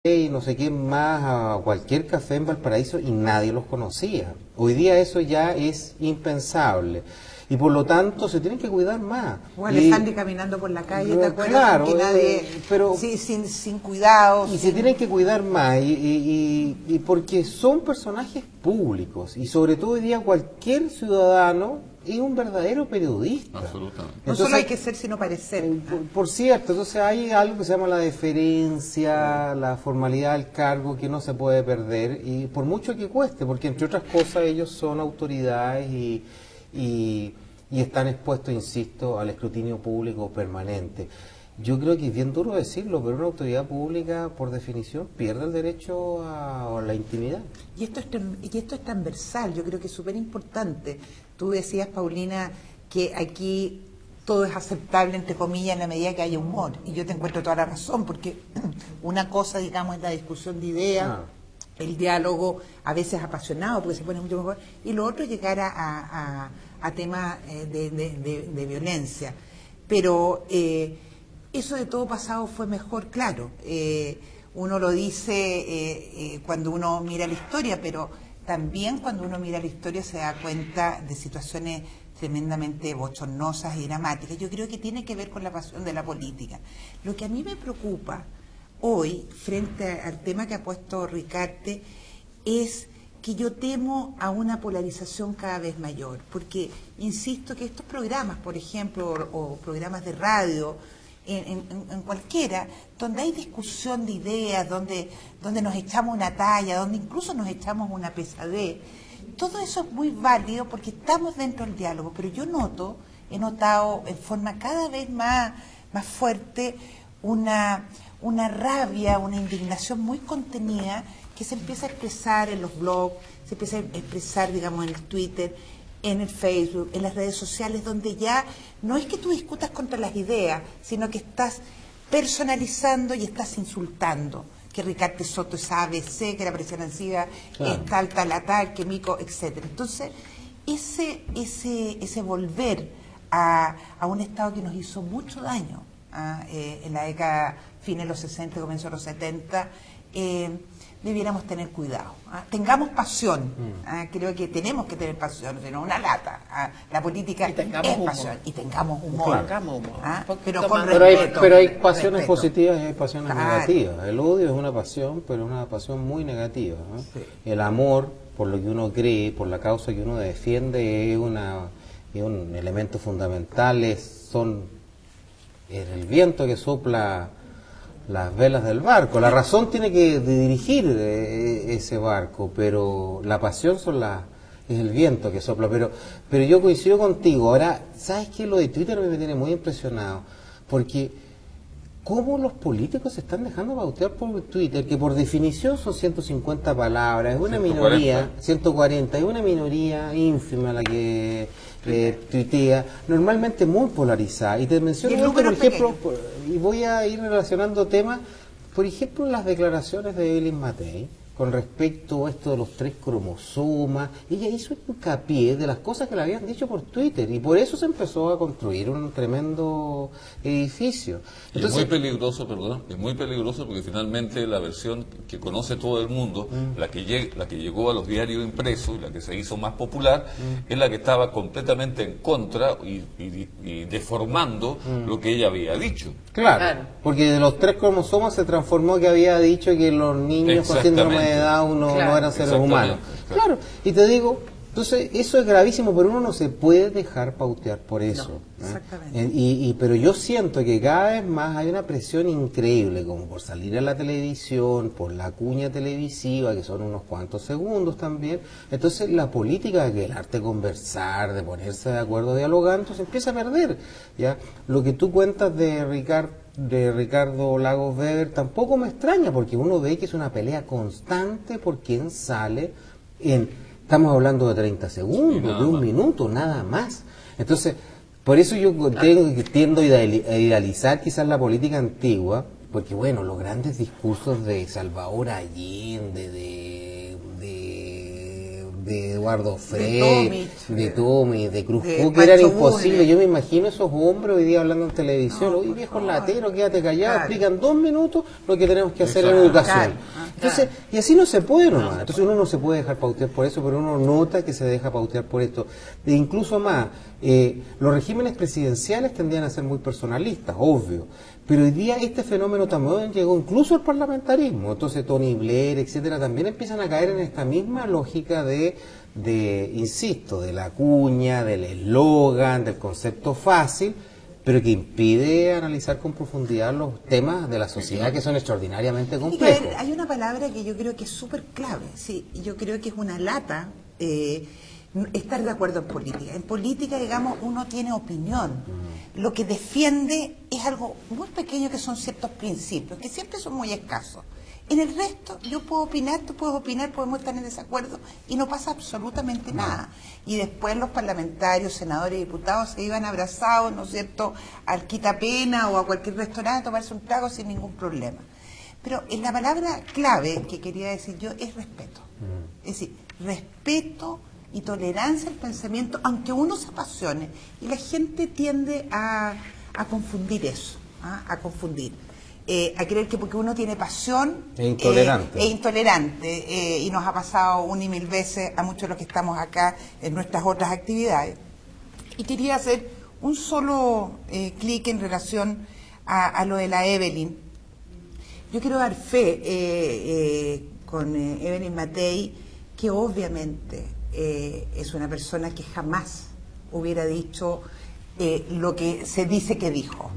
y no sé quién más a cualquier café en Valparaíso y nadie los conocía. Hoy día eso ya es impensable y por lo tanto se tienen que cuidar más. O Alejandro caminando por la calle, ¿te acuerdas? Claro, que nadie, pero sí, sin cuidado. Y se tienen que cuidar más y porque son personajes públicos y sobre todo hoy día cualquier ciudadano es un verdadero periodista. Absolutamente. No solo hay que ser, sino parecer. Por cierto, entonces hay algo que se llama la deferencia, la formalidad del cargo que no se puede perder y por mucho que cueste, porque entre otras cosas ellos son autoridades y están expuestos, insisto, al escrutinio público permanente. Yo creo que es bien duro decirlo, pero una autoridad pública, por definición, pierde el derecho a la intimidad. Y esto es transversal, yo creo que es súper importante. Tú decías, Paulina, que aquí todo es aceptable, entre comillas, en la medida que haya humor. Y yo te encuentro toda la razón, porque una cosa, digamos, es la discusión de ideas, el diálogo a veces apasionado, porque se pone mucho mejor, y lo otro es llegar a temas de violencia. Pero eso de todo pasado fue mejor, claro. Uno lo dice cuando uno mira la historia, pero también cuando uno mira la historia se da cuenta de situaciones tremendamente bochornosas y dramáticas. Yo creo que tiene que ver con la pasión de la política. Lo que a mí me preocupa hoy, frente al tema que ha puesto Ricarte, es que yo temo a una polarización cada vez mayor, porque insisto que estos programas, por ejemplo, o programas de radio, en cualquiera, donde hay discusión de ideas, donde nos echamos una talla, donde incluso nos echamos una pesadez, todo eso es muy válido porque estamos dentro del diálogo, pero yo he notado en forma cada vez más fuerte una rabia, una indignación muy contenida que se empieza a expresar en los blogs, se empieza a expresar, digamos, en el Twitter, en el Facebook, en las redes sociales, donde ya no es que tú discutas contra las ideas, sino que estás personalizando y estás insultando. Que Ricarte Soto es ABC, que la presión Ancida es tal, que Mico, etcétera. Entonces, ese volver a un Estado que nos hizo mucho daño en la década, fines de los 60, comienzo de los 70, debiéramos tener cuidado. Tengamos pasión. Creo que tenemos que tener pasión, no una lata. La política es pasión. Y tengamos humor. Pero con respeto. Pero hay pasiones positivas y hay pasiones negativas. El odio es una pasión, pero es una pasión muy negativa. Sí. El amor, por lo que uno cree, por la causa que uno defiende, es un elemento fundamental. Es el viento que sopla las velas del barco. La razón tiene que dirigir ese barco, pero la pasión es el viento que sopla. Pero yo coincido contigo. Ahora, ¿sabes qué? Lo de Twitter me tiene muy impresionado, porque cómo los políticos se están dejando pautear por Twitter, que por definición son 150 palabras, es una 140. minoría, 140, es una minoría ínfima la que tuitea, normalmente muy polarizada. Y te menciono esto, por ejemplo, y voy a ir relacionando temas, por ejemplo, las declaraciones de Evelyn Matei con respecto a esto de los 3 cromosomas. Ella hizo hincapié de las cosas que le habían dicho por Twitter y por eso se empezó a construir un tremendo edificio. Entonces, es muy peligroso, perdón, es muy peligroso porque finalmente la versión que conoce todo el mundo, la que llegó a los diarios impresos y la que se hizo más popular, es la que estaba completamente en contra y deformando lo que ella había dicho. Claro, porque de los 3 cromosomas se transformó que había dicho que los niños con síndrome de Down no eran seres humanos. Claro, y te digo, entonces eso es gravísimo, pero uno no se puede dejar pautear por eso. No, exactamente. Pero yo siento que cada vez más hay una presión increíble, como por salir a la televisión, por la cuña televisiva, que son unos cuantos segundos también. Entonces la política, que el arte de conversar, de ponerse de acuerdo, dialogando, se empieza a perder. ¿Ya? Lo que tú cuentas de Ricardo Lagos Weber tampoco me extraña, porque uno ve que es una pelea constante por quién sale estamos hablando de 30 segundos, de un minuto, nada más. Entonces, por eso yo tiendo a idealizar quizás la política antigua, porque bueno, los grandes discursos de Salvador Allende, de de Eduardo Frei, de Tomic, de Cruz de Cook, eran Pancho imposibles. Bulnes. Yo me imagino esos hombres hoy día hablando en televisión, oye viejo latero, quédate callado, Claro. explican 2 minutos lo que tenemos que hacer en Exacto. educación. Claro. Entonces, y así no se puede nomás. Entonces uno no se puede dejar pautear por eso, pero uno nota que se deja pautear por esto. E incluso más, los regímenes presidenciales tendían a ser muy personalistas, obvio. Pero hoy día este fenómeno también llegó incluso al parlamentarismo. Entonces Tony Blair, etcétera, también empiezan a caer en esta misma lógica de insisto, de la cuña, del eslogan, del concepto fácil, pero que impide analizar con profundidad los temas de la sociedad que son extraordinariamente complejos. Hay una palabra que yo creo que es súper clave, sí, yo creo que es una lata estar de acuerdo en política. En política, digamos, uno tiene opinión. Lo que defiende es algo muy pequeño, que son ciertos principios, que siempre son muy escasos. En el resto, yo puedo opinar, tú puedes opinar, podemos estar en desacuerdo y no pasa absolutamente nada. Y después los parlamentarios, senadores y diputados se iban abrazados, ¿no es cierto?, al quitapena o a cualquier restaurante a tomarse un trago sin ningún problema. Pero la palabra clave que quería decir yo es respeto. Es decir, respeto y tolerancia al pensamiento, aunque uno se apasione. Y la gente tiende a confundir eso, a confundir. A creer que porque uno tiene pasión es intolerante. Es intolerante, y nos ha pasado una y mil veces a muchos de los que estamos acá en nuestras otras actividades. Y quería hacer un solo clic en relación a lo de la Evelyn. Yo quiero dar fe con Evelyn Matei, que obviamente es una persona que jamás hubiera dicho lo que se dice que dijo.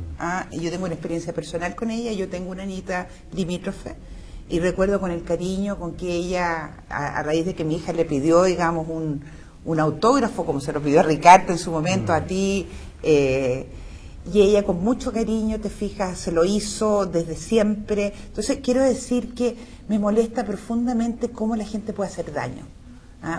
Yo tengo una experiencia personal con ella, yo tengo una nieta limítrofe, y recuerdo con el cariño con que ella, a raíz de que mi hija le pidió, digamos, un autógrafo, como se lo pidió a Ricardo en su momento, a ti, y ella con mucho cariño, te fijas, se lo hizo desde siempre. Entonces quiero decir que me molesta profundamente cómo la gente puede hacer daño.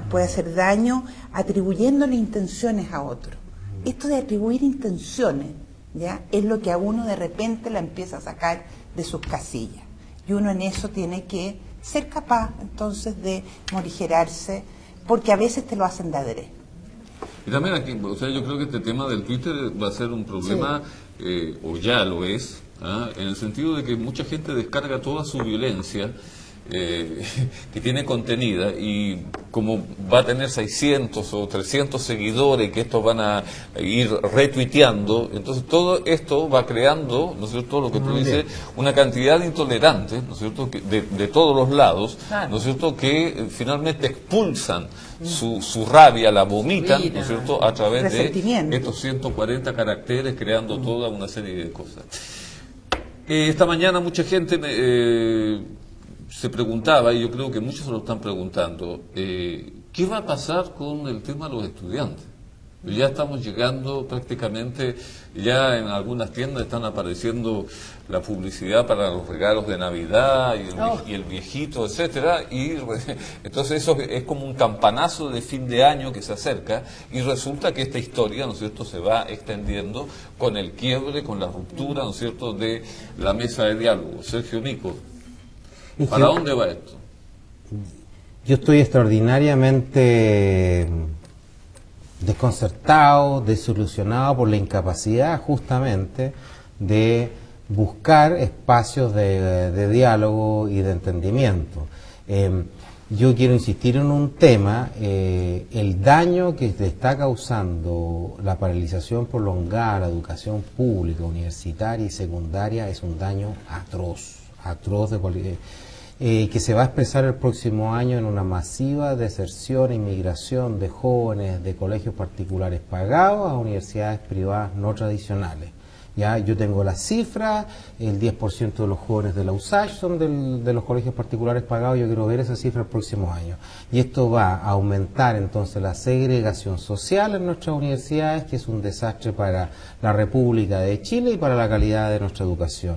Puede hacer daño atribuyéndole intenciones a otro. Esto de atribuir intenciones, ¿ya?, es lo que a uno de repente la empieza a sacar de sus casillas. Y uno en eso tiene que ser capaz entonces de morigerarse, porque a veces te lo hacen de adrede. Y también aquí, o sea, yo creo que este tema del Twitter va a ser un problema, o ya lo es, en el sentido de que mucha gente descarga toda su violencia que tiene contenida, y como va a tener 600 o 300 seguidores que estos van a ir retuiteando, entonces todo esto va creando, ¿no es cierto?, lo que tú dices, una cantidad de intolerantes, ¿no es cierto?, de todos los lados, ¿no es cierto?, que finalmente expulsan su rabia, la vomitan, ¿no es cierto?, a través de estos 140 caracteres, creando toda una serie de cosas. Esta mañana mucha gente se preguntaba, y yo creo que muchos se lo están preguntando, ¿qué va a pasar con el tema de los estudiantes? Ya estamos llegando prácticamente, ya en algunas tiendas están apareciendo la publicidad para los regalos de Navidad y el viejito, etcétera, y entonces eso es como un campanazo de fin de año que se acerca, y resulta que esta historia, ¿no es cierto?, se va extendiendo con el quiebre, con la ruptura, ¿no es cierto?, de la mesa de diálogo. Sergio Mico, ¿para dónde va esto? Yo estoy extraordinariamente desconcertado, desilusionado por la incapacidad justamente de buscar espacios de diálogo y de entendimiento. Yo quiero insistir en un tema, el daño que le está causando la paralización prolongada a la educación pública, universitaria y secundaria es un daño atroz que se va a expresar el próximo año en una masiva deserción e inmigración de jóvenes de colegios particulares pagados a universidades privadas no tradicionales. Ya yo tengo las cifras, el 10% de los jóvenes de la USACH son de los colegios particulares pagados, yo quiero ver esa cifra el próximo año. Y esto va a aumentar entonces la segregación social en nuestras universidades, que es un desastre para la República de Chile y para la calidad de nuestra educación.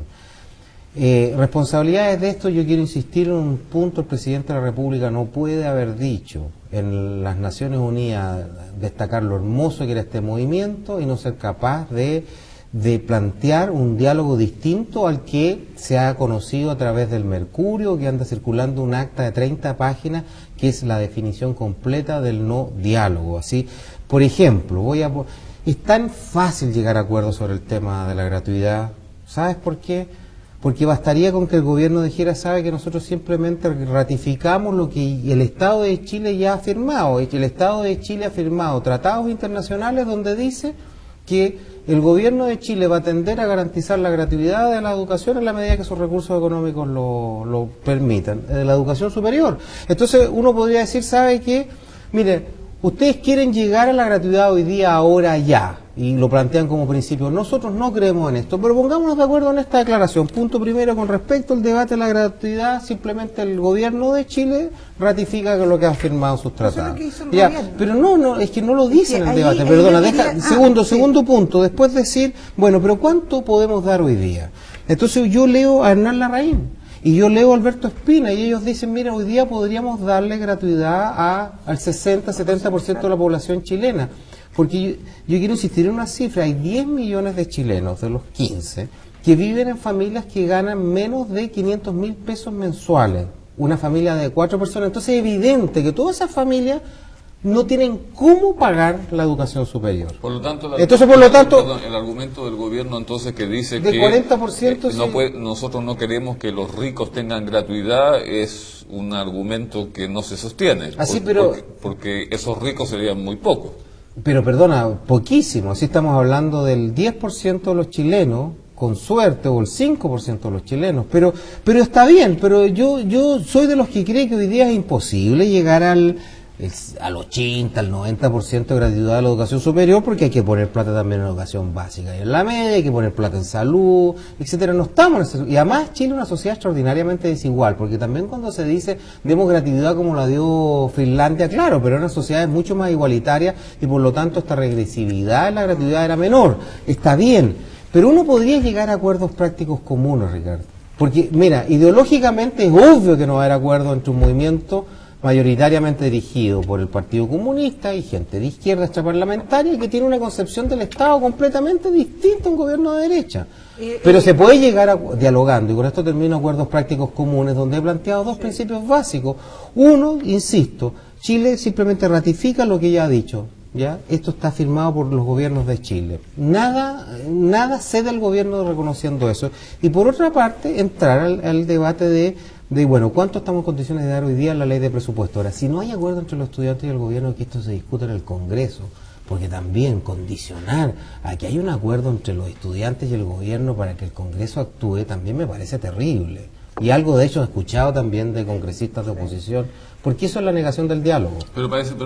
Responsabilidades de esto, yo quiero insistir en un punto: el presidente de la República no puede haber dicho en las Naciones Unidas, destacar lo hermoso que era este movimiento y no ser capaz de de plantear un diálogo distinto al que se ha conocido a través del Mercurio, que anda circulando un acta de 30 páginas, que es la definición completa del no diálogo. Así, por ejemplo, es tan fácil llegar a acuerdos sobre el tema de la gratuidad. ¿Sabes por qué? Porque bastaría con que el gobierno dijera, sabe que nosotros simplemente ratificamos lo que el Estado de Chile ya ha firmado, y que el Estado de Chile ha firmado tratados internacionales donde dice que el gobierno de Chile va a tender a garantizar la gratuidad de la educación en la medida que sus recursos económicos lo permitan, de la educación superior. Entonces uno podría decir, ¿sabe qué? Mire, ustedes quieren llegar a la gratuidad hoy día, ahora, ya, y lo plantean como principio. Nosotros no creemos en esto, pero pongámonos de acuerdo en esta declaración. Punto primero, con respecto al debate de la gratuidad, simplemente el gobierno de Chile ratifica lo que ha firmado sus tratados. Ya, pero no, es que no lo dicen en el debate, perdona, segundo punto, después decir, bueno, pero ¿cuánto podemos dar hoy día? Entonces yo leo a Hernán Larraín, y yo leo a Alberto Espina, y ellos dicen, mira, hoy día podríamos darle gratuidad al 60-70% de la población chilena. Porque yo quiero insistir en una cifra, hay 10 millones de chilenos de los 15 que viven en familias que ganan menos de 500.000 pesos mensuales, una familia de 4 personas. Entonces es evidente que todas esas familias no tienen cómo pagar la educación superior. Por lo tanto, el argumento del gobierno entonces que dice de que 40%, nosotros no queremos que los ricos tengan gratuidad es un argumento que no se sostiene. Así, porque esos ricos serían muy pocos. Pero perdona, poquísimo. Así estamos hablando del 10% de los chilenos, con suerte, o el 5% de los chilenos. Pero está bien, pero yo soy de los que cree que hoy día es imposible llegar al 80, al 90% de gratuidad de la educación superior, porque hay que poner plata también en educación básica y en la media, hay que poner plata en salud, etcétera. No estamos en ese, y además Chile es una sociedad extraordinariamente desigual, porque también cuando se dice demos gratuidad como la dio Finlandia, claro, pero una sociedad mucho más igualitaria y por lo tanto esta regresividad en la gratuidad era menor. Está bien, pero uno podría llegar a acuerdos prácticos comunes, Ricardo, porque mira, ideológicamente es obvio que no va a haber acuerdo entre un movimiento mayoritariamente dirigido por el Partido Comunista y gente de izquierda extraparlamentaria que tiene una concepción del Estado completamente distinta a un gobierno de derecha. Pero se puede llegar dialogando, y con esto termino, acuerdos prácticos comunes, donde he planteado dos principios básicos. Uno, insisto, Chile simplemente ratifica lo que ya ha dicho. ¿Ya? Esto está firmado por los gobiernos de Chile. Nada cede al gobierno reconociendo eso. Y por otra parte, entrar al debate de bueno, ¿cuánto estamos en condiciones de dar hoy día en la ley de presupuesto? Ahora, si no hay acuerdo entre los estudiantes y el gobierno, que esto se discuta en el Congreso, porque también condicionar a que haya un acuerdo entre los estudiantes y el gobierno para que el Congreso actúe, también me parece terrible. Y algo de hecho he escuchado también de congresistas de oposición, porque eso es la negación del diálogo. Pero parece que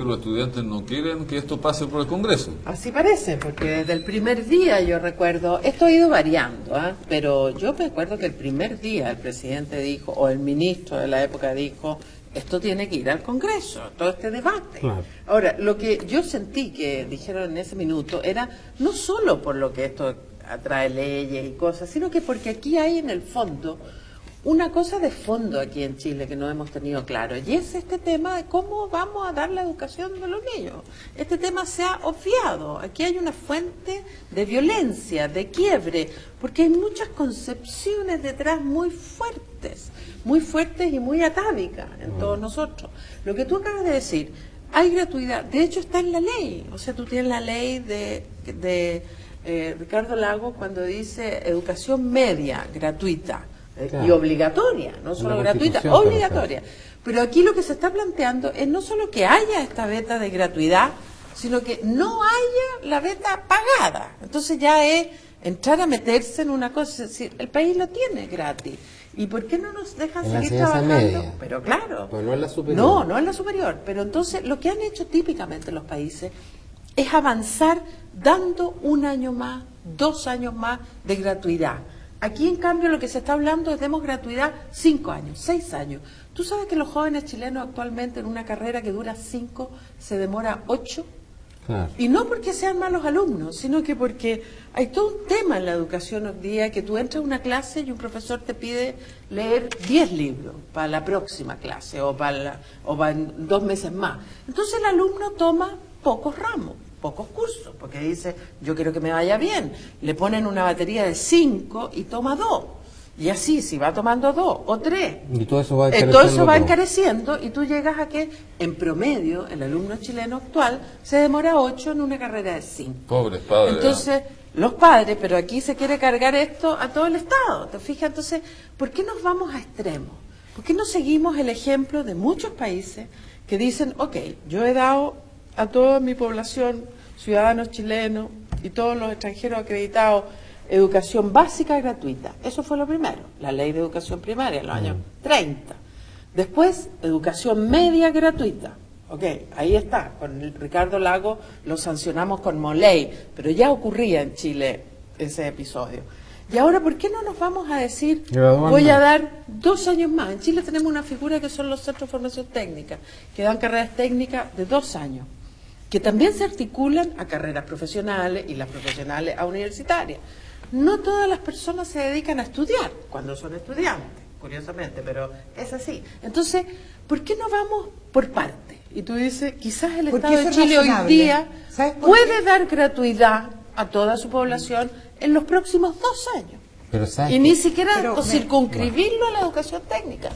los estudiantes no quieren que esto pase por el Congreso. Así parece, porque desde el primer día yo recuerdo, esto ha ido variando, pero yo me acuerdo que el primer día el presidente dijo, o el ministro de la época dijo, esto tiene que ir al Congreso, todo este debate. Claro. Ahora, lo que yo sentí que dijeron en ese minuto era no solo por lo que esto atrae leyes y cosas, sino que porque aquí hay en el fondo una cosa de fondo aquí en Chile que no hemos tenido claro, y es este tema de cómo vamos a dar la educación de los niños. Este tema se ha obviado. Aquí hay una fuente de violencia, de quiebre, porque hay muchas concepciones detrás muy fuertes y muy atávicas en todos nosotros. Lo que tú acabas de decir, hay gratuidad, de hecho está en la ley. O sea, tú tienes la ley de Ricardo Lagos cuando dice educación media gratuita. Claro. Y obligatoria, no solo gratuita, obligatoria. Pero aquí lo que se está planteando es no solo que haya esta beta de gratuidad, sino que no haya la beta pagada. Entonces ya es entrar a meterse en una cosa, es decir, el país lo tiene gratis. ¿Y por qué no nos dejan seguir trabajando? Media. Pero claro. Pues no es la superior. No es la superior. Pero entonces lo que han hecho típicamente los países es avanzar dando 1 año más, 2 años más de gratuidad. Aquí, en cambio, lo que se está hablando es demos gratuidad 5 años, 6 años. Tú sabes que los jóvenes chilenos actualmente en una carrera que dura 5 se demora 8. Claro. Y no porque sean malos alumnos, sino que porque hay todo un tema en la educación hoy día que tú entras a una clase y un profesor te pide leer 10 libros para la próxima clase o para 2 meses más. Entonces el alumno toma pocos ramos. pocos cursos, porque dice, yo quiero que me vaya bien. Le ponen una batería de 5 y toma 2. Y así, si va tomando 2 o 3, Y todo eso va todo encareciendo y tú llegas a que, en promedio, el alumno chileno actual se demora 8 en una carrera de 5. Pobres padres. Entonces, los padres, pero aquí se quiere cargar esto a todo el Estado, ¿te fijas? Entonces, ¿por qué nos vamos a extremos? ¿Por qué no seguimos el ejemplo de muchos países que dicen, ok, yo he dado a toda mi población, ciudadanos chilenos y todos los extranjeros acreditados, educación básica gratuita? Eso fue lo primero, la ley de educación primaria en los años 30. Después, educación media gratuita. Ok, ahí está, con el Ricardo Lago lo sancionamos con Moley, pero ya ocurría en Chile ese episodio. Y ahora, ¿por qué no nos vamos a decir, voy a dar 2 años más? En Chile tenemos una figura que son los centros de formación técnica, que dan carreras técnicas de 2 años, que también se articulan a carreras profesionales y las profesionales a universitarias. No todas las personas se dedican a estudiar cuando son estudiantes, curiosamente, pero es así. Entonces, ¿por qué no vamos por partes? Y tú dices, quizás el Estado de Chile hoy día puede dar gratuidad a toda su población en los próximos 2 años. Pero y ni siquiera circunscribirlo a la educación técnica.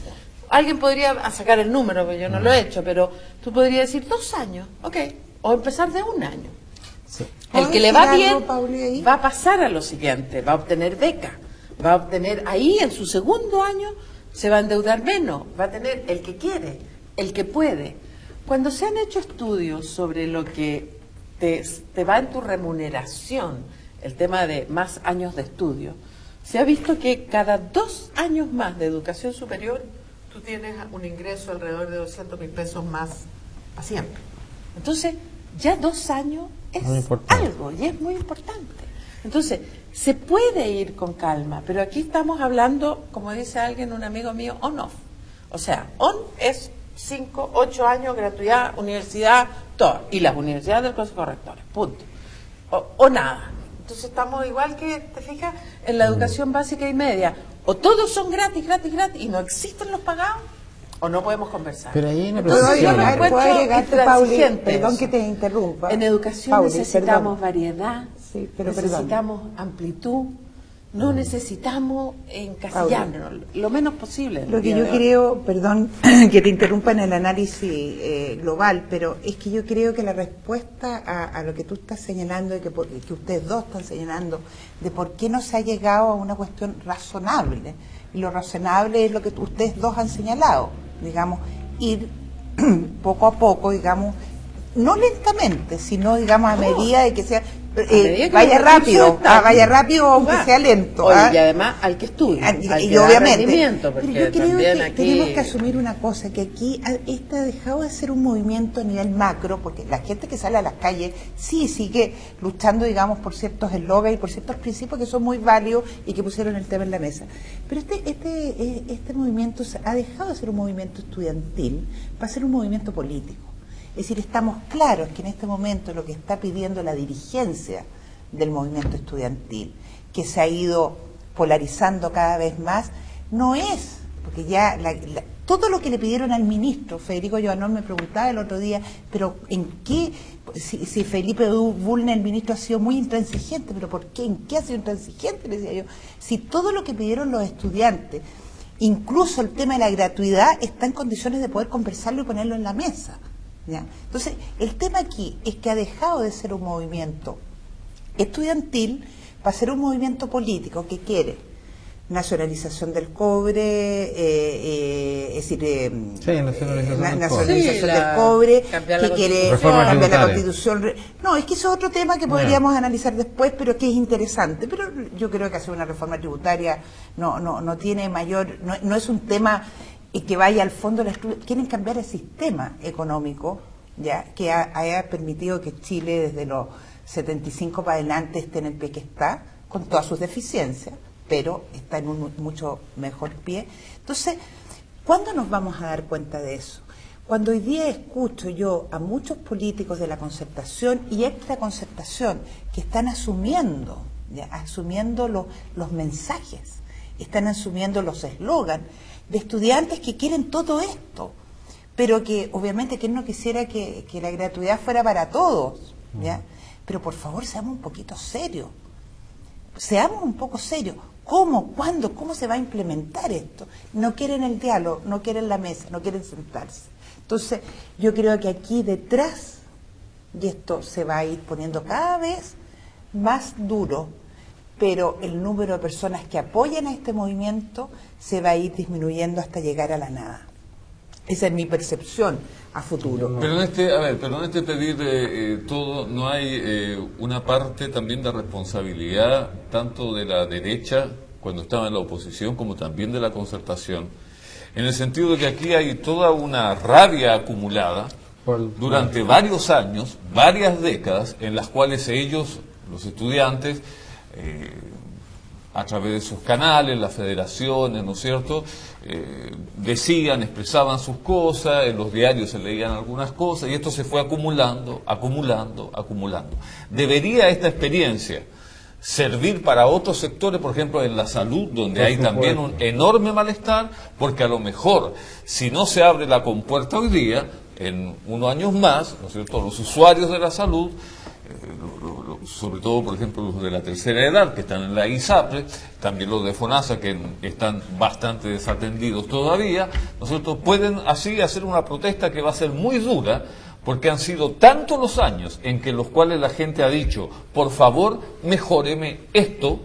Alguien podría sacar el número, que yo no lo he hecho, pero tú podrías decir 2 años, ok, o empezar de 1 año. Sí. El que le va bien va a pasar a lo siguiente, va a obtener beca, va a obtener ahí en su segundo año, se va a endeudar menos, va a tener el que quiere, el que puede. Cuando se han hecho estudios sobre lo que te va en tu remuneración, el tema de más años de estudio, se ha visto que cada 2 años más de educación superior, tú tienes un ingreso alrededor de 200.000 pesos más a siempre. Entonces, ya 2 años es algo y es muy importante. Entonces, se puede ir con calma, pero aquí estamos hablando, como dice alguien, un amigo mío, on-off. O sea, on es 5, 8 años, gratuidad, universidad, todo. Y las universidades del Consejo de Rectores, punto. O nada. Entonces estamos igual que, ¿te fijas? En la educación básica y media. O todos son gratis, gratis, gratis, y no existen los pagados, o no podemos conversar. Pero ahí hay una Entonces, yo me ¿puedo encuentro agregarte, Pauli? intransigente. Perdón que te interrumpa. En educación Pauli, necesitamos perdón. variedad, Sí, pero necesitamos amplitud, no necesitamos encasillarnos, lo menos posible. Lo que yo creo, perdón que te interrumpa en el análisis global, pero es que yo creo que la respuesta a lo que tú estás señalando y que ustedes dos están señalando, de por qué no se ha llegado a una cuestión razonable, y lo razonable es lo que ustedes dos han señalado, digamos, ir poco a poco, digamos, no lentamente, sino, digamos, a medida de que sea... vaya rápido, vaya rápido aunque sea lento. Oye, y además al que estudie, al y que obviamente, rendimiento, pero porque yo creo que aquí... tenemos que asumir una cosa, que aquí ha dejado de ser un movimiento a nivel macro, porque la gente que sale a las calles sí sigue luchando, digamos, por ciertos eslogans y por ciertos principios que son muy válidos y que pusieron el tema en la mesa. Pero este movimiento ha dejado de ser un movimiento estudiantil para ser un movimiento político. Es decir, estamos claros que en este momento lo que está pidiendo la dirigencia del movimiento estudiantil, que se ha ido polarizando cada vez más, no es, porque ya todo lo que le pidieron al ministro, Federico Giovannone me preguntaba el otro día, pero ¿en qué? Si Felipe Bulnes, el ministro, ha sido muy intransigente, pero ¿por qué? ¿En qué ha sido intransigente? Le decía yo, si todo lo que pidieron los estudiantes, incluso el tema de la gratuidad, está en condiciones de poder conversarlo y ponerlo en la mesa. ¿Ya? Entonces, el tema aquí es que ha dejado de ser un movimiento estudiantil para ser un movimiento político que quiere nacionalización del cobre, es decir, nacionalización del cobre, que quiere cambiar la Constitución. No, es que eso es otro tema que podríamos analizar después, pero que es interesante. Pero yo creo que hacer una reforma tributaria no tiene mayor, no es un tema y que vaya al fondo del estudio. Quieren cambiar el sistema económico, ya que haya permitido que Chile desde los 75 para adelante esté en el pie que está, con todas sus deficiencias, pero está en un mucho mejor pie. Entonces, ¿cuándo nos vamos a dar cuenta de eso? Cuando hoy día escucho yo a muchos políticos de la concertación y extraconcertación que están asumiendo los mensajes, están asumiendo los eslogans de estudiantes que quieren todo esto, pero que obviamente que no quisiera que la gratuidad fuera para todos, ¿ya? pero por favor seamos un poquito serios. Seamos un poco serios. ¿Cómo? ¿Cuándo? ¿Cómo se va a implementar esto? No quieren el diálogo, no quieren la mesa, no quieren sentarse. Entonces, yo creo que aquí detrás, y esto se va a ir poniendo cada vez más duro, pero el número de personas que apoyan a este movimiento se va a ir disminuyendo hasta llegar a la nada. Esa es mi percepción a futuro. Pero en este pedir todo, ¿no hay una parte también de responsabilidad tanto de la derecha cuando estaba en la oposición como también de la Concertación? En el sentido de que aquí hay toda una rabia acumulada durante varios años, varias décadas, en las cuales ellos, los estudiantes, a través de sus canales, las federaciones, ¿no es cierto?, decían, expresaban sus cosas, en los diarios se leían algunas cosas, y esto se fue acumulando. ¿Debería esta experiencia servir para otros sectores, por ejemplo en la salud, donde hay también un enorme malestar? Porque a lo mejor, si no se abre la compuerta hoy día, en unos años más, ¿no es cierto?, los usuarios de la salud, sobre todo, por ejemplo, los de la tercera edad, que están en la ISAPRE, también los de FONASA, que están bastante desatendidos todavía, nosotros pueden así hacer una protesta que va a ser muy dura, porque han sido tantos los años en que los cuales la gente ha dicho, por favor, mejóreme esto,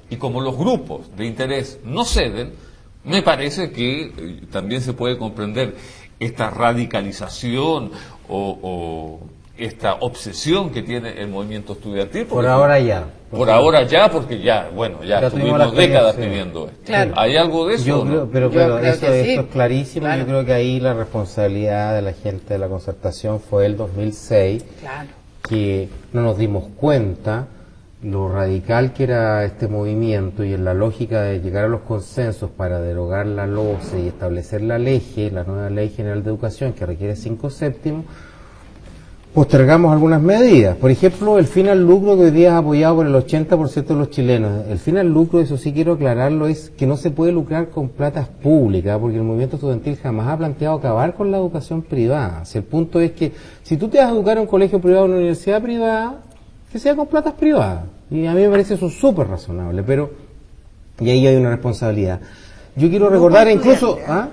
y como los grupos de interés no ceden, me parece que también se puede comprender esta radicalización o esta obsesión que tiene el movimiento estudiantil. Por ahora ya. Por ahora ya, porque ya tuvimos décadas pidiendo esto. Claro. ¿Hay algo de eso? Yo creo, pero creo eso, que sí. esto es clarísimo. Claro. Yo creo que ahí la responsabilidad de la gente de la Concertación fue el 2006, Claro. que no nos dimos cuenta lo radical que era este movimiento y en la lógica de llegar a los consensos para derogar la LOCE y establecer la nueva Ley General de Educación, que requiere 5/7, postergamos algunas medidas. Por ejemplo, el fin al lucro, que hoy día es apoyado por el 80% de los chilenos. El fin al lucro, eso sí quiero aclararlo, es que no se puede lucrar con platas públicas, porque el movimiento estudiantil jamás ha planteado acabar con la educación privada. Si el punto es que si tú te vas a educar en un colegio privado o en una universidad privada, que sea con platas privadas. Y a mí me parece eso súper razonable, pero y ahí hay una responsabilidad. Yo quiero recordar incluso... ¿ah?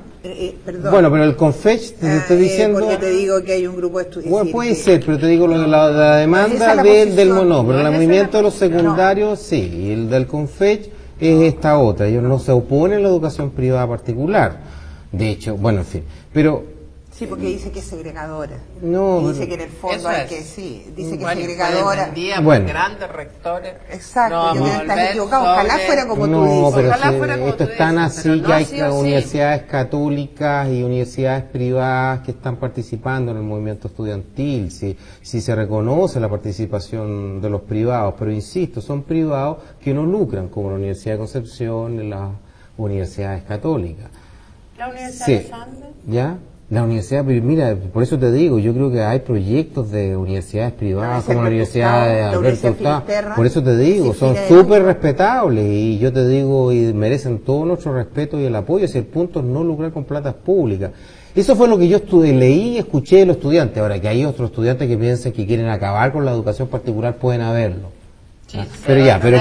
Perdón. Bueno, pero el CONFECH, te estoy diciendo... Porque te digo que hay un grupo de estudiantes. Bueno, puede ser, pero te digo lo de la demanda Esa es la del posición. no, pero No, el esa movimiento es la de los posición. secundarios, sí, y el del CONFECH es esta otra. Ellos no se oponen a la educación privada particular. De hecho, bueno, en fin, pero... Sí, porque dice que es segregadora. No, Y dice pero- que en el fondo Eso hay es. que, sí, dice que Bueno, es segregadora. Bueno. Grandes rectores. Exacto, No, yo creo que estás volver equivocado. Ojalá sobre- fuera como tú No, dices. pero Ojalá si fuera como esto tú es tan dices, así pero que no hay sí o sí. universidades católicas y universidades privadas que están participando en el movimiento estudiantil, si se reconoce la participación de los privados, pero insisto, son privados que no lucran, como la Universidad de Concepción y las universidades católicas. La Universidad Sí, de los Andes. ¿ya? La universidad, mira, por eso te digo, yo creo que hay proyectos de universidades privadas como la Universidad de Alberto Hurtado, por eso te digo, son súper respetables y yo te digo, y merecen todo nuestro respeto y el apoyo, si el punto es no lucrar con platas públicas. Eso fue lo que yo leí y escuché de los estudiantes. Ahora, que hay otros estudiantes que piensan que quieren acabar con la educación particular, pueden haberlo. Sí, Ah, sí. pero ya, pero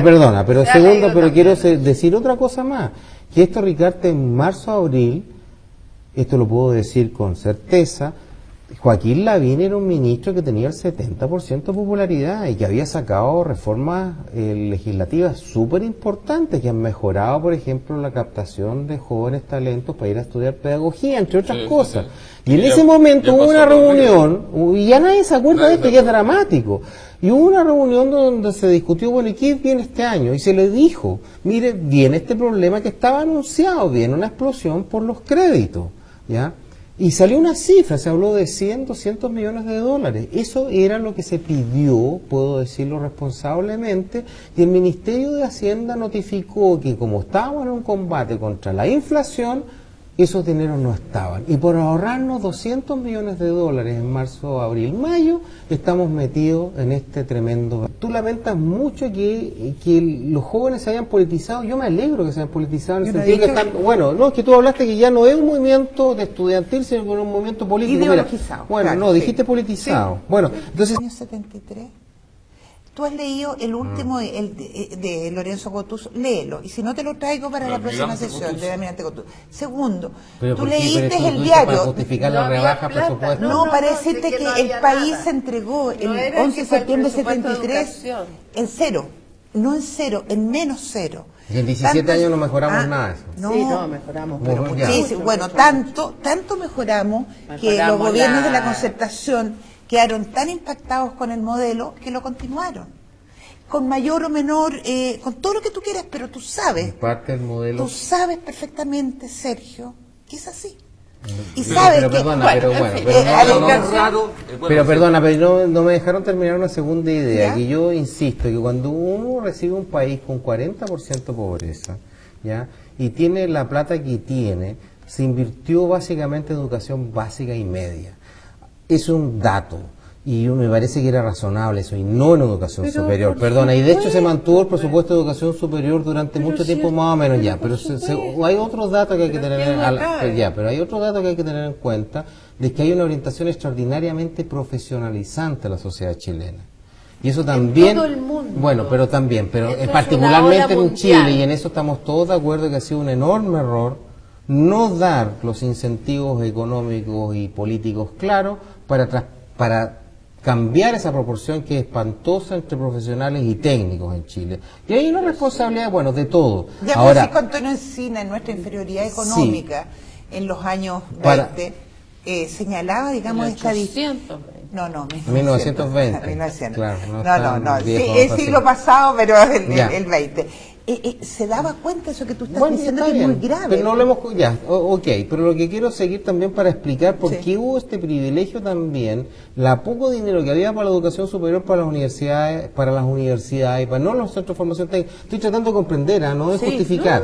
perdona, pero Se ha segundo, leído pero también. quiero decir otra cosa más, que esto, Ricarte, en marzo-abril, esto lo puedo decir con certeza, Joaquín Lavín era un ministro que tenía el 70% de popularidad y que había sacado reformas legislativas súper importantes que han mejorado, por ejemplo, la captación de jóvenes talentos para ir a estudiar pedagogía, entre otras Sí, cosas. sí. Y en Ya- ese momento ya hubo pasó una por reunión, y ya nadie se acuerda de Nadie esto, se que es acuerda. dramático. Y hubo una reunión donde se discutió, bueno, ¿y qué viene este año? Y se le dijo, mire, viene este problema que estaba anunciado, viene una explosión por los créditos, ¿ya? Y salió una cifra, se habló de 100, 200 millones de dólares. Eso era lo que se pidió, puedo decirlo responsablemente, y el Ministerio de Hacienda notificó que como estábamos en un combate contra la inflación, esos dineros no estaban. Y por ahorrarnos 200 millones de dólares en marzo, abril, mayo, estamos metidos en este tremendo... Tú lamentas mucho que los jóvenes se hayan politizado. Yo me alegro que se hayan politizado en el sentido que están... Bueno, no, es que tú hablaste que ya no es un movimiento de estudiantil, sino que es un movimiento político. Ideologizado. Bueno, claro, no, dijiste politizado. Sí. Bueno, entonces... Año 73. Tú has leído el último, el de Lorenzo Cotuso, léelo. Y si no, te lo traigo para la próxima sesión de Almirante Cotuso. Segundo, tú leíste el diario. Para justificar la rebaja presupuesto. No, para decirte que el país se entregó el 11 de septiembre de 73 en cero. No en cero, en menos cero. Y en 17 años no mejoramos nada eso. No, sí, no, mejoramos. Pero sí, bueno, tanto mejoramos que los gobiernos de la Concertación quedaron tan impactados con el modelo que lo continuaron. Con mayor o menor, con todo lo que tú quieras, pero tú sabes. Parte del modelo. Tú sabes perfectamente, Sergio, que es así. Y sabes pero que... Perdona, pero perdona, pero no me dejaron terminar una segunda idea, ¿ya? Que yo insisto, que cuando uno recibe un país con 40% pobreza, ¿ya? Y tiene la plata que tiene, se invirtió básicamente en educación básica y media. Es un dato, y me parece que era razonable eso, y no en educación superior, perdona, y de hecho se mantuvo el presupuesto de educación superior durante mucho tiempo más o menos ya, pero hay otros datos que hay que tener pero hay otros datos que hay que tener en cuenta, de que hay una orientación extraordinariamente profesionalizante a la sociedad chilena. Y eso también, en todo el mundo. Bueno, pero particularmente en Chile, y en eso estamos todos de acuerdo que ha sido un enorme error no dar los incentivos económicos y políticos claros para cambiar esa proporción que es espantosa entre profesionales y técnicos en Chile. Y hay una responsabilidad, bueno, de todo. Ya ahora, Francisco Antonio Encina, en nuestra inferioridad económica, sí, en los años 20, señalaba, digamos, esta... 1920. 1900. Claro, no. Sí, el siglo pasado, pero el 20. Se daba cuenta de eso que tú estás diciendo, que es muy grave. Pero no lo hemos... pero lo que quiero seguir también para explicar por qué hubo este privilegio también, la poco dinero que había para la educación superior, para las universidades, y para no los centros de formación técnica. Estoy tratando de comprender, no de justificar.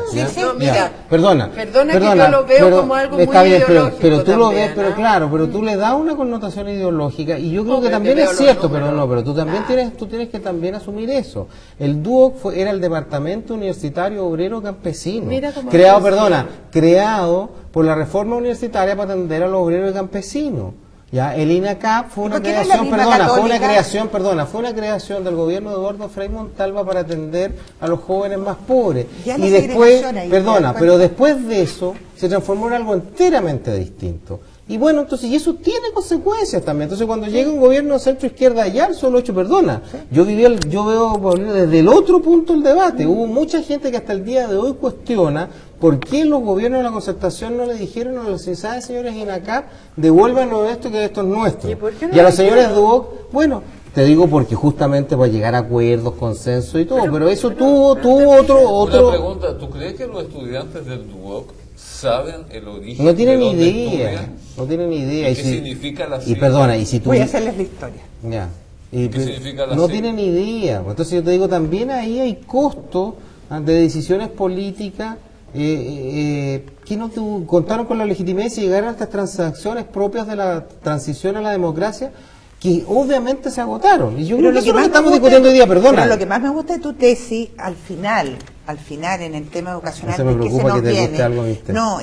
Mira, perdona que yo lo veo como algo muy ideológico. Pero tú lo ves, pero tú le das una connotación ideológica, y yo creo que también es cierto, pero tú también tienes que también asumir eso. El DUOC era el departamento universitario obrero campesino, creado por la reforma universitaria para atender a los obreros y campesinos. Ya, el INACAP fue una creación, fue una creación del gobierno de Eduardo Frei Montalva para atender a los jóvenes más pobres. Y después, pero después de eso se transformó en algo enteramente distinto. Y bueno, entonces, y eso tiene consecuencias también. Entonces, cuando llega un gobierno de centro izquierda allá, solo hecho, perdona, yo veo desde el otro punto el debate. Hubo mucha gente que hasta el día de hoy cuestiona por qué los gobiernos de la Concertación no le dijeron a los señores INACAP, devuélvanos esto, que esto es nuestro. Y a los señores DUOC, bueno, te digo porque justamente para llegar a acuerdos, consenso y todo, pero eso tuvo otro... Una pregunta, ¿tú crees que los estudiantes del DUOC saben el origen? No tienen ni idea. ¿Y qué significa la sigla? Y perdona, y si tú... Voy a hacerles la historia. Ya. ¿Qué significa la no sigla? tienen ni idea. Entonces yo te digo, también ahí hay costos de decisiones políticas que no contaron con la legitimidad y llegaron a estas transacciones propias de la transición a la democracia, que obviamente se agotaron. Y yo creo que eso es lo que estamos discutiendo hoy día, perdona. Pero lo que más me gusta de tu tesis, al final en el tema educacional, no se me preocupa que te guste algo, ¿viste? No,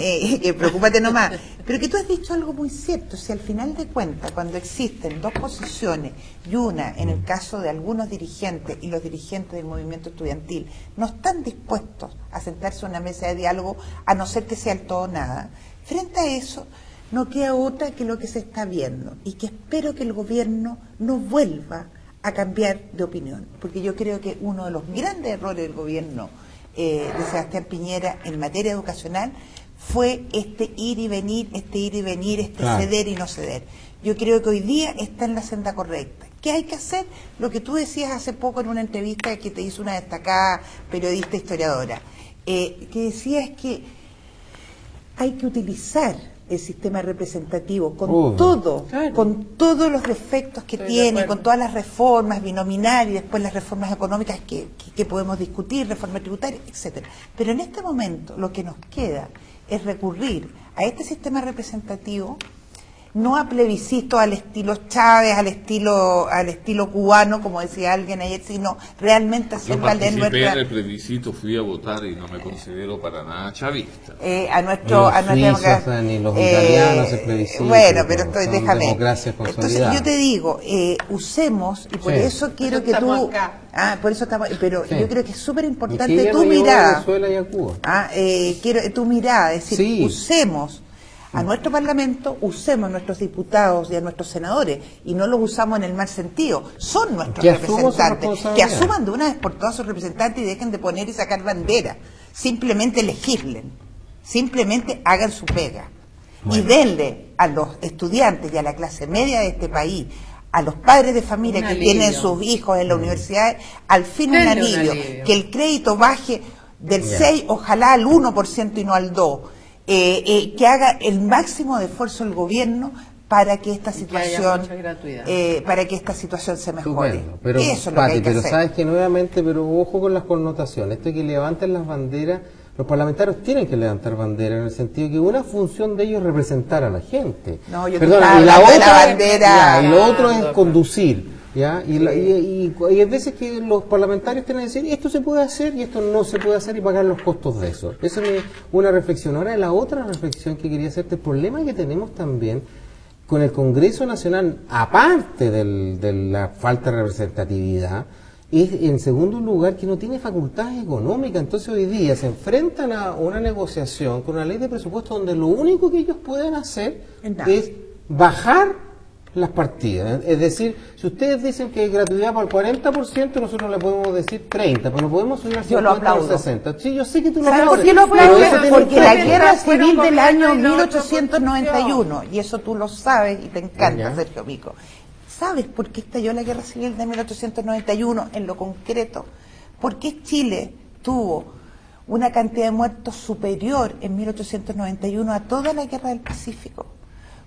preocúpate nomás. Pero que tú has dicho algo muy cierto. Si al final de cuentas, cuando existen dos posiciones, y una, en el caso de algunos dirigentes y los dirigentes del movimiento estudiantil, no están dispuestos a sentarse a una mesa de diálogo, a no ser que sea el todo o nada, frente a eso, no queda otra que lo que se está viendo, y que espero que el gobierno no vuelva a cambiar de opinión, porque yo creo que uno de los grandes errores del gobierno de Sebastián Piñera en materia educacional fue este ir y venir, claro, ceder y no ceder. Yo creo que hoy día está en la senda correcta. ¿Qué hay que hacer? Lo que tú decías hace poco en una entrevista que te hizo una destacada periodista historiadora, que decías que hay que utilizar el sistema representativo con con todos los defectos que tiene, con todas las reformas binominales y después las reformas económicas que podemos discutir, reforma tributaria, etcétera. Pero en este momento lo que nos queda es recurrir a este sistema representativo, no a plebiscito al estilo Chávez, al estilo cubano, como decía alguien ayer, sino realmente hacer valer Yo nuestra... en el plebiscito, fui a votar y no me considero para nada chavista. a nuestra democracia. Ni los italianos el plebiscito. Bueno, pero son déjame. democracias Entonces consolidadas. yo te digo, usemos, y por Sí. eso quiero que Estamos tú... acá. por eso estamos... Pero Sí. yo creo que es súper ¿Y qué importante guerra tu llevó a mirada. Venezuela y a Cuba? Quiero tu mirada, es decir, Sí. usemos a nuestro Parlamento, usemos a nuestros diputados y a nuestros senadores, y no los usamos en el mal sentido, son nuestros Que asuman su representantes, que responsabilidad. asuman de una vez por todas sus representantes y dejen de poner y sacar bandera, simplemente legislen, simplemente hagan su pega, y denle a los estudiantes y a la clase media de este país, a los padres de familia Un que alivio. tienen sus hijos en la universidad, al fin un Denle un alivio, alivio. que el crédito baje del Ya. 6, ojalá al 1% y no al 2%, que haga el máximo de esfuerzo el gobierno para que esta que haya situación mucha gratuidad. para que esta situación se mejore. Estupendo. Pero, Eso es lo Pati, que hay que pero hacer. sabes que nuevamente, pero ojo con las connotaciones. Esto de que levanten las banderas, los parlamentarios tienen que levantar banderas en el sentido que una función de ellos es representar a la gente. No, yo Perdona, estaba y la hablando de la otra, bandera. ya, y lo otro es Claro. conducir. ¿Ya? Y hay veces que los parlamentarios tienen que decir esto se puede hacer y esto no se puede hacer y pagar los costos de eso. Esa es una reflexión. Ahora la otra reflexión que quería hacerte, el problema que tenemos también con el Congreso Nacional, aparte de la falta de representatividad, es en segundo lugar que no tiene facultades económicas. Entonces hoy día se enfrentan a una negociación con una ley de presupuesto donde lo único que ellos pueden hacer Nada. es bajar las partidas. Es decir, si ustedes dicen que hay gratuidad para el 40%, nosotros le podemos decir 30%, pero no podemos subir al Yo lo 50% o al aplaudo. 60%. Sí, yo sé que tú lo ¿Sabes aplaudes. por qué lo pero aplaudo? eso tiene Porque que la ver. guerra Fueron civil del año gobierno y la otra 1891, y eso tú lo sabes y te encanta, Ya. Sergio Mico. ¿Sabes por qué estalló la guerra civil de 1891 en lo concreto? ¿Por qué Chile tuvo una cantidad de muertos superior en 1891 a toda la guerra del Pacífico?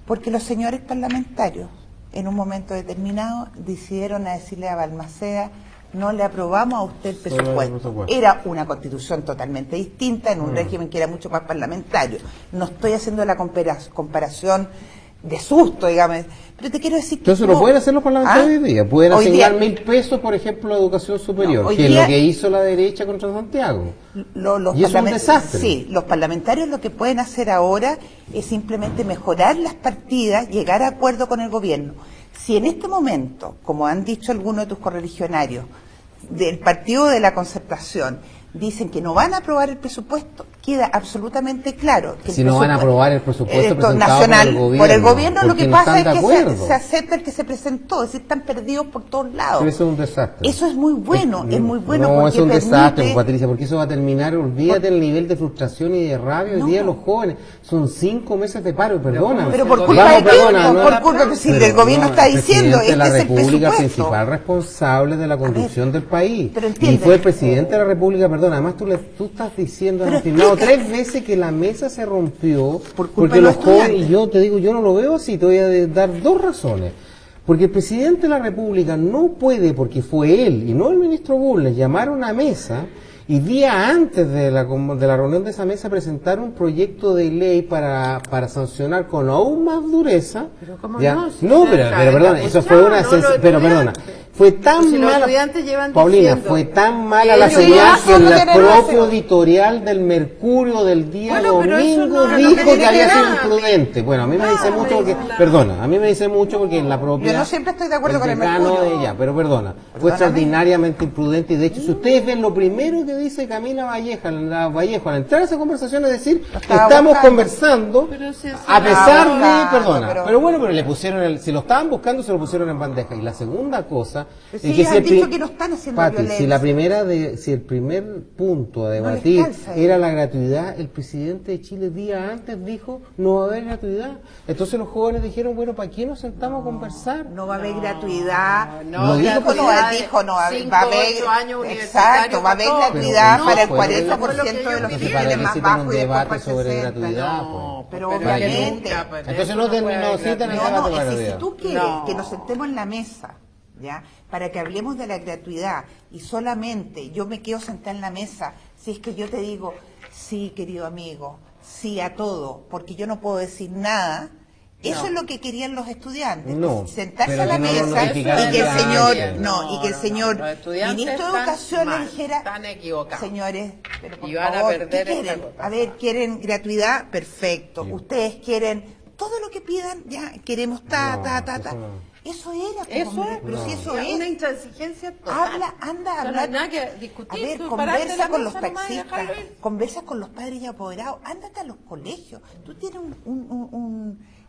Porque los señores parlamentarios, en un momento determinado, decidieron a decirle a Balmaceda: no le aprobamos a usted el Solo el presupuesto. presupuesto. Era una constitución totalmente distinta, en un régimen que era mucho más parlamentario. No estoy haciendo la comparación de susto, digamos, pero te quiero decir que... Entonces lo como- pueden hacer los parlamentarios ¿Ah? hoy día. Pueden Hoy asignar día- 1.000 pesos, por ejemplo, a educación superior, No, hoy que es día- lo que hizo la derecha contra Santiago. Los Y es un parlament- desastre. Sí, los parlamentarios lo que pueden hacer ahora es simplemente mejorar las partidas, llegar a acuerdo con el gobierno. Si en este momento, como han dicho algunos de tus correligionarios, del Partido de la Concertación, dicen que no van a aprobar el presupuesto, queda absolutamente claro que Si no van a aprobar el presupuesto presentado nacional por el gobierno, lo porque que no pasa es están de que se, acuerdo. se acepta el que se presentó, es decir, están perdidos por todos lados. Pero eso es un desastre. Eso es muy bueno, es muy bueno No, porque es un desastre, permite- Patricia, porque eso va a terminar, olvídate el nivel de frustración y de rabia hoy No. día de los jóvenes. Son 5 meses de paro, perdona. Pero por Vamos, culpa de quién, perdona, no, por culpa si el gobierno está el diciendo, presidente de la este es el República, presupuesto. principal responsable de la conducción del país. pero Y entiende. fue el presidente de la República, perdona, además tú estás diciendo, has Pero afirmado explica. 3 veces que la mesa se rompió Por culpa porque de los los jóvenes, estudiantes. y yo te digo, yo no lo veo así, te voy a dar 2 razones. Porque el presidente de la República no puede, porque fue él y no el ministro Bulnes, llamar a una mesa y día antes de la reunión de esa mesa presentar un proyecto de ley para sancionar con aún más dureza. Pero ¿cómo ¿ya? no? Si No, ya pero está en perdona, la eso cuestión, fue una no los pero perdona, estudiantes. fue tan Si los mala, estudiantes llevan Paulina, diciendo fue tan mala que la ellos señal ya que son el generosos. propio editorial del Mercurio del día Bueno, pero eso domingo no dijo tiene que había que sido ver. imprudente. Bueno, a mí me dice mucho porque, perdona, a mí me dice mucho porque en la propia... Yo no siempre estoy de acuerdo con el decano Mercurio. de ella, pero perdona, fue Perdóname. extraordinariamente imprudente y de hecho si ustedes ven lo primero que dice Camila Vallejo al entrar a esa conversación es decir, estaba estamos buscando. conversando Pero si eso a lo pesar estaba de, buscando, perdona, pero bueno, pero le pusieron si lo estaban buscando se lo pusieron en bandeja. Y la segunda cosa Pero es sí, que han si el dicho pri- que no están haciendo Pati, violencia. si el primer punto a No les debatir calza era la gratuidad, el presidente de Chile día antes dijo no va a haber gratuidad. Entonces los jóvenes dijeron, bueno, ¿para qué nos sentamos a conversar? No va a haber gratuidad. Lo dijo, Dijo, no va a haber. 5, Va a haber 8 años exacto, va a haber universitarios para gratuidad todos. para el Pero eso 40% fue lo de que los ellos que Entonces, tienen ¿para qué más necesitan bajo un y después debate para el sobre 60? gratuidad? No, pues? pero pero obviamente. nunca, pues, Entonces eso no puede terminó, haber sí terminó. gratuidad. No, debate para es que si la tú quieres No. que nos sentemos en la mesa, ¿ya? Para que hablemos de la gratuidad y solamente yo me quedo sentada en la mesa, si es que yo te digo, sí, querido amigo, sí a todo, porque yo no puedo decir nada. Eso es lo que querían los estudiantes, No, sentarse pero a la que no lo mesa notificaran y que el antes. señor, No, y que el señor los estudiantes ministro de están Educación le mal, dijera, están equivocados. señores, pero por Y van a favor, perder ¿qué esta quieren? votación. A ver, ¿quieren gratuidad? Perfecto. Sí. Ustedes quieren todo lo que pidan, ya queremos No, ta. eso no. Eso era, pues, Eso hombre, es, pero si eso una es. intransigencia total. Anda a O sea, no hablar. hay nada que discutir, A ver, tú pararte en la conversa con los mesa nomás y taxistas, dejarlo ir. conversa con los padres y apoderados, ándate a los colegios. Tú tienes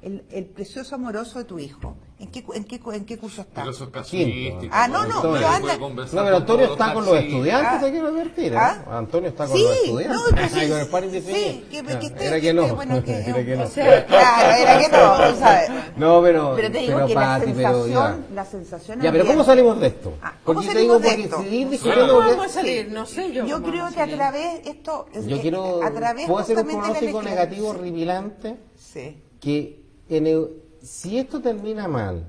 el precioso amoroso de tu hijo. ¿En qué curso está? Pero eso es Quinto. casuístico. Ah, no, Antonio. pero anda. Puede conversar No, pero con Antonio todos está con los taxistas. estudiantes, hay que advertir, ¿eh? ¿Ah? Antonio está con Sí, los estudiantes. no, pues sí, Ay, con el par indefinido. sí, que esté- Era que no. bueno, que- Era que no. o sea, claro, era que no, tú sabes. No, pero Pero te digo que Pati, pero ya. la sensación Ya, pero ¿cómo ambiente- salimos de esto? ¿cómo Porque te salimos digo, de porque esto? seguir ¿Cómo discutiendo... porque- vamos a salir? No sé yo. Yo cómo creo vamos que a a salir. través esto, Yo quiero... a través ¿Puedo hacer un justamente de la pronóstico legislación. negativo horripilante? Sí. Que si esto termina mal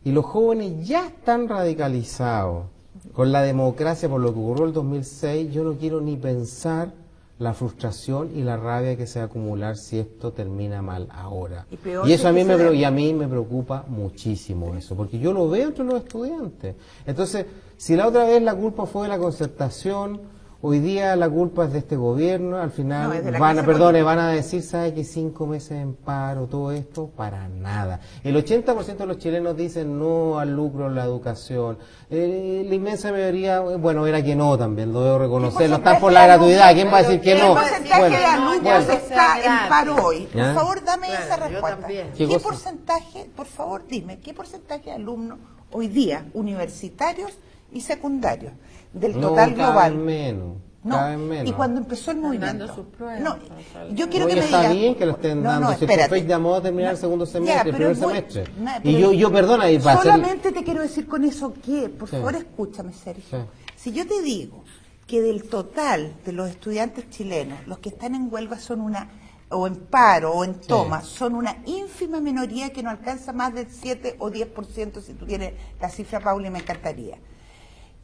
y los jóvenes ya están radicalizados con la democracia por lo que ocurrió el 2006, yo no quiero ni pensar la frustración y la rabia que se va a acumular si esto termina mal ahora. Y peor Y eso si a mí es que se y a mí me preocupa muchísimo eso, porque yo lo veo entre los estudiantes. Entonces, si la otra vez la culpa fue de la concertación, hoy día la culpa es de este gobierno, al final No, es de la van a, clase perdone, política. van a decir, ¿sabe que 5 meses en paro, todo esto? Para nada. El 80% de los chilenos dicen no al lucro en la educación. La inmensa mayoría, bueno, era que no también, lo debo reconocerlo. Están por la gratuidad, ¿quién va a decir que ¿Qué no? porcentaje de alumnos bueno. está en paro hoy? Por ¿Ya? favor, dame Claro, esa yo respuesta. también. ¿Qué ¿Qué cosa? porcentaje, por favor, dime, qué porcentaje de alumnos hoy día, universitarios y secundarios, del No, total cada global? vez menos. No, Cada vez menos. y cuando empezó el Están movimiento. dando sus pruebas, No, Gonzalo. yo quiero No, que ya me está digas. bien que lo estén No, dando, no, si el espérate. COFEI llamó a terminar el segundo semestre, Ya, el pero primer voy- semestre. pero Y yo perdona, y va a ser... solamente te quiero decir con eso que, por Sí. favor, escúchame, Sergio. Sí. Si yo te digo que del total de los estudiantes chilenos, los que están en huelga son o en paro, o en toma, son una ínfima minoría que no alcanza más del 7 o 10%, si tú tienes la cifra, Paula, y me encantaría.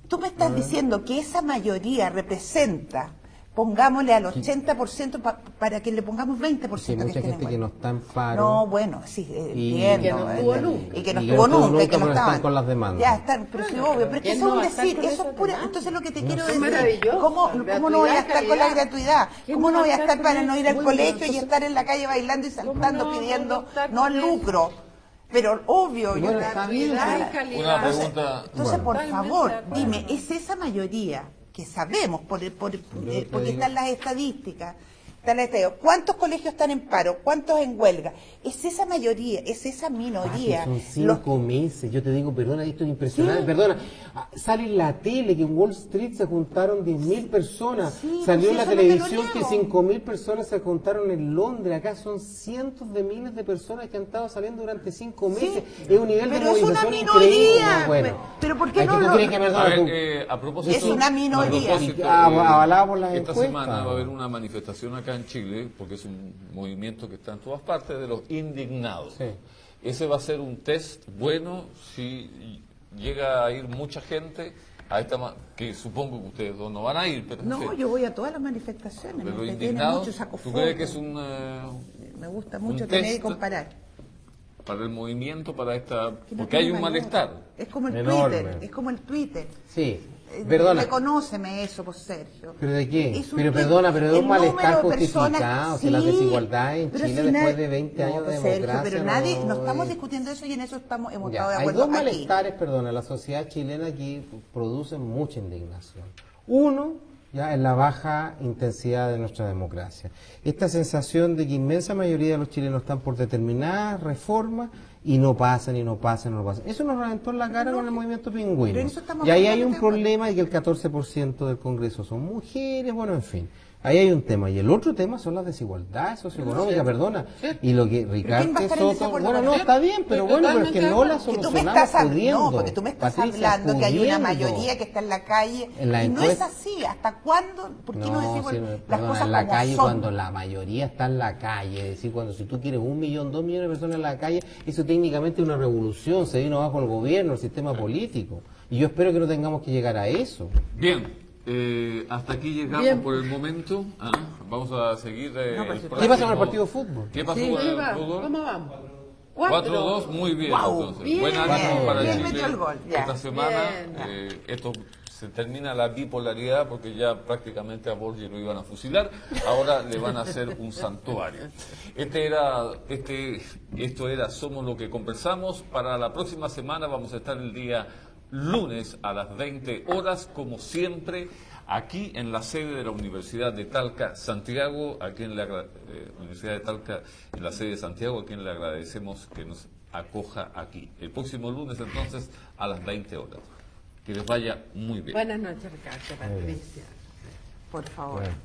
Tú me estás diciendo que esa mayoría representa, pongámosle al 80% para que le pongamos 20%. Sí, mucha que estén en gente que no huelga. está en paro. No, bueno, sí, entiendo. que no estuvo nunca. Y que no Y que estuvo no estuvo nunca, y que nunca, no pero están estaban. con las demandas. Ya están, pero sí, obvio. Pero es que ¿Quién eso no es va un a estar decir, con eso esas es pura. demandas? Entonces lo que te No, quiero eso es decir, maravilloso. ¿cómo no voy a estar con la gratuidad? ¿Quién ¿Cómo no voy a va a estar estar para con no ir al eso? colegio Bueno, y estar en la calle bailando y saltando no? pidiendo ¿Cómo estar no con al eso? lucro? Pero obvio, yo Bueno, está bien, Gratuidad y pero- calidad. Una pregunta. entonces, por Totalmente favor, de acuerdo. dime, ¿es esa mayoría que sabemos, porque están las estadísticas, ¿cuántos colegios están en paro? ¿Cuántos en huelga? ¿Es esa mayoría, es esa minoría? Son los 5 meses, yo te digo, perdona, esto es impresionante, perdona, sale en la tele que en Wall Street se juntaron 10.000 personas, Sí, salió pues en la eso no te lo televisión que niego. 5.000 personas se juntaron en Londres, acá son cientos de miles de personas que han estado saliendo durante 5 meses, es un nivel de pero es una movilización minoría. increíble. No, bueno, Pero ¿por qué hay no que lo- tú crees que A perdona ver, tú. a propósito, Es una minoría. a propósito, Avalado por las esta encuestas. semana va a haber una manifestación acá en Chile, porque es un movimiento que está en todas partes, de los indignados. Sí. Ese va a ser un test bueno si llega a ir mucha gente a esta que supongo que ustedes dos no van a ir, pero en No, fin. yo voy a todas las manifestaciones, Pero me los entretiene indignados, mucho, saco ¿tú crees que fotos. Me gusta mucho un tener y test comparar. para el movimiento, para esta... Que no Porque hay tiene un valor. malestar. Es como el Enorme. Twitter, es como el Twitter. Sí, perdona. Reconóceme eso, por Sergio. ¿Pero de qué? Es un Pero tweet. perdona, pero es El un malestar número de personas- justificado, que las sí, desigualdades en pero Chile si después de 20 años de pues, Sergio, democracia. pero nadie, no es- estamos discutiendo eso y en eso hemos Ya, estado de hay acuerdo dos aquí. malestares, perdona, la sociedad chilena aquí produce mucha indignación. Uno, ya es la baja intensidad de nuestra democracia. Esta sensación de que inmensa mayoría de los chilenos están por determinadas reformas y no pasan, y no pasan, y no pasan. Eso nos reventó en la cara con el movimiento pero pingüino. en eso estamos Y ahí hay completamente un de acuerdo. problema de que el 14% del Congreso son mujeres, bueno, en fin. Ahí hay un tema. Y el otro tema son las desigualdades socioeconómicas, perdona. Y lo que ¿quién va a Ricardo estar en Soto... desacuerdo Bueno, con no, eso? está bien, pero Estoy bueno, pero es que totalmente no la de acuerdo. Que tú me solucionamos estás pudiendo. no, porque tú me estás Patricia, hablando que hay una pudiendo. mayoría que está en la calle En la y no es encuesta- así. ¿Hasta cuándo? ¿Por qué no, decimos sí, las perdona, cosas en la como calle son? cuando la mayoría está en la calle, es decir, cuando si tú quieres 1 millón, 2 millones de personas en la calle, eso técnicamente es una revolución, se vino abajo el gobierno, el sistema político. Y yo espero que no tengamos que llegar a eso. Bien, Hasta aquí llegamos Bien. por el momento. Vamos a seguir. No, pues, el ¿Qué pasa con el próximo- partido de fútbol? ¿Qué pasó Sí, con el va. fútbol? ¿Cómo vamos? 4-2, muy bien. Guau, Entonces. bien, Buen ánimo para bien, Chile metió el gol, ya. esta semana. Bien. Esto se termina la bipolaridad porque ya prácticamente a Borges lo iban a fusilar. Ahora le van a hacer un santuario. Esto era Somos lo que conversamos. Para la próxima semana vamos a estar el día lunes a las 20 horas, como siempre, aquí en la sede de la Universidad de Talca, Santiago, aquí en la Universidad de Talca, en la sede de Santiago, a quien le agradecemos que nos acoja aquí. El próximo lunes, entonces, a las 20 horas. Que les vaya muy bien. Buenas noches, Ricardo, Patricia. Por favor. Bueno.